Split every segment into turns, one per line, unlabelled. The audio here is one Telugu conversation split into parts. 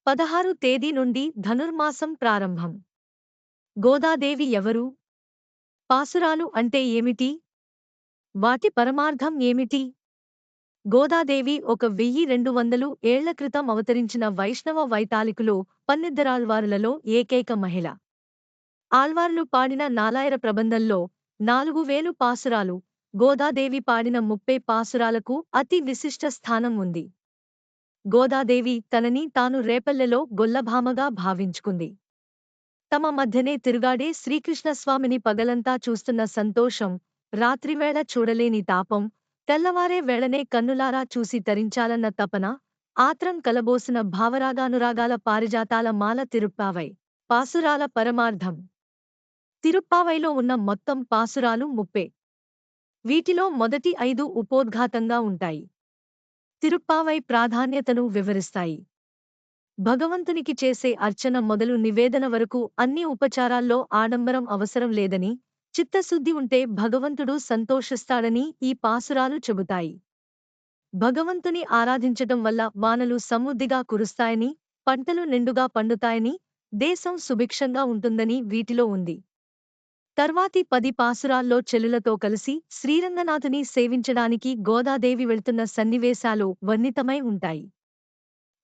16 తేదీ నుండి ధనుర్మాసం ప్రారంభం. గోదాదేవి ఎవరు? పాసురాలు అంటే ఏమిటి? వాటి పరమార్థం ఏమిటి? గోదాదేవి ఒక 1200 ఏళ్ల క్రితం అవతరించిన వైష్ణవ వైతాళికులు పన్నిద్దరాళ్వారులలో ఏకైక మహిళ. ఆళ్వార్లు పాడిన నాలాయర ప్రబంధంలో 4000 పాసురాలు, గోదాదేవి పాడిన 30 పాసురాలకు అతి విశిష్ట స్థానం ఉంది. గోదాదేవి తనని తాను రేపల్లెలో గొల్లభామగా భావించుకుంది. తమ మధ్యనే తిరుగాడే శ్రీకృష్ణస్వామిని పగలంతా చూస్తున్న సంతోషం, రాత్రివేళ చూడలేని తాపం, తెల్లవారే వేళనే కన్నులారా చూసి తరించాలన్న తపన, ఆత్రం కలబోసిన భావరాగానురాగాల పారిజాతాల మాల తిరుప్పావై. పాసురాల పరమార్థం. తిరుప్పావైలో ఉన్న మొత్తం పాసురాలు 30. వీటిలో మొదటి 5 ఉపోద్ఘాతంగా ఉంటాయి. తిరుప్పావై ప్రాధాన్యతను వివరిస్తాయి. భగవంతునికి చేసే అర్చన మొదలు నివేదన వరకు అన్ని ఉపచారాల్లో ఆడంబరం అవసరం లేదని, చిత్తశుద్ధి ఉంటే భగవంతుడు సంతోషిస్తాడని ఈ పాసురాలు చెబుతాయి. భగవంతుని ఆరాధించటం వల్ల వానలు సమృద్ధిగా కురుస్తాయని, పంటలు నిండుగా పండుతాయని, దేశం సుభిక్షంగా ఉంటుందని వీటిలో ఉంది. తర్వాతి 10 పాసురాల్లో చెల్లులతో కలిసి శ్రీరంగనాథుని సేవించడానికి గోదాదేవి వెళ్తున్న సన్నివేశాలు వర్ణితమై ఉంటాయి.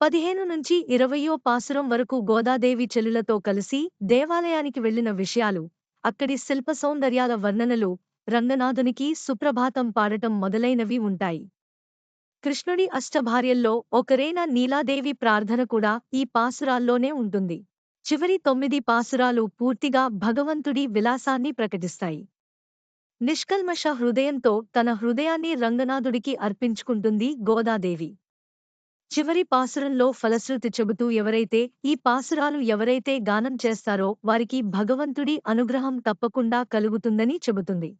15 నుంచి 20వ పాసురం వరకు గోదాదేవి చెల్లులతో కలిసి దేవాలయానికి వెళ్లిన విషయాలు, అక్కడి శిల్ప సౌందర్యాల వర్ణనలు, రంగనాథునికి సుప్రభాతం పాడటం మొదలైనవి ఉంటాయి. కృష్ణుడి అష్టభార్యల్లో ఒకరైన నీలాదేవి ప్రార్థన కూడా ఈ పాసురాల్లోనే ఉంటుంది. చివరి 9 పాసురాలు పూర్తిగా భగవంతుడి విలాసాన్ని ప్రకటిస్తాయి. నిష్కల్మష హృదయంతో తన హృదయాన్ని రంగనాథుడికి అర్పించుకుంటుంది గోదాదేవి. చివరి పాసురంలో ఫలశ్రుతి చెబుతూ ఈ పాసురాలు ఎవరైతే గానం చేస్తారో వారికి భగవంతుడి అనుగ్రహం తప్పకుండా కలుగుతుందని చెబుతుంది.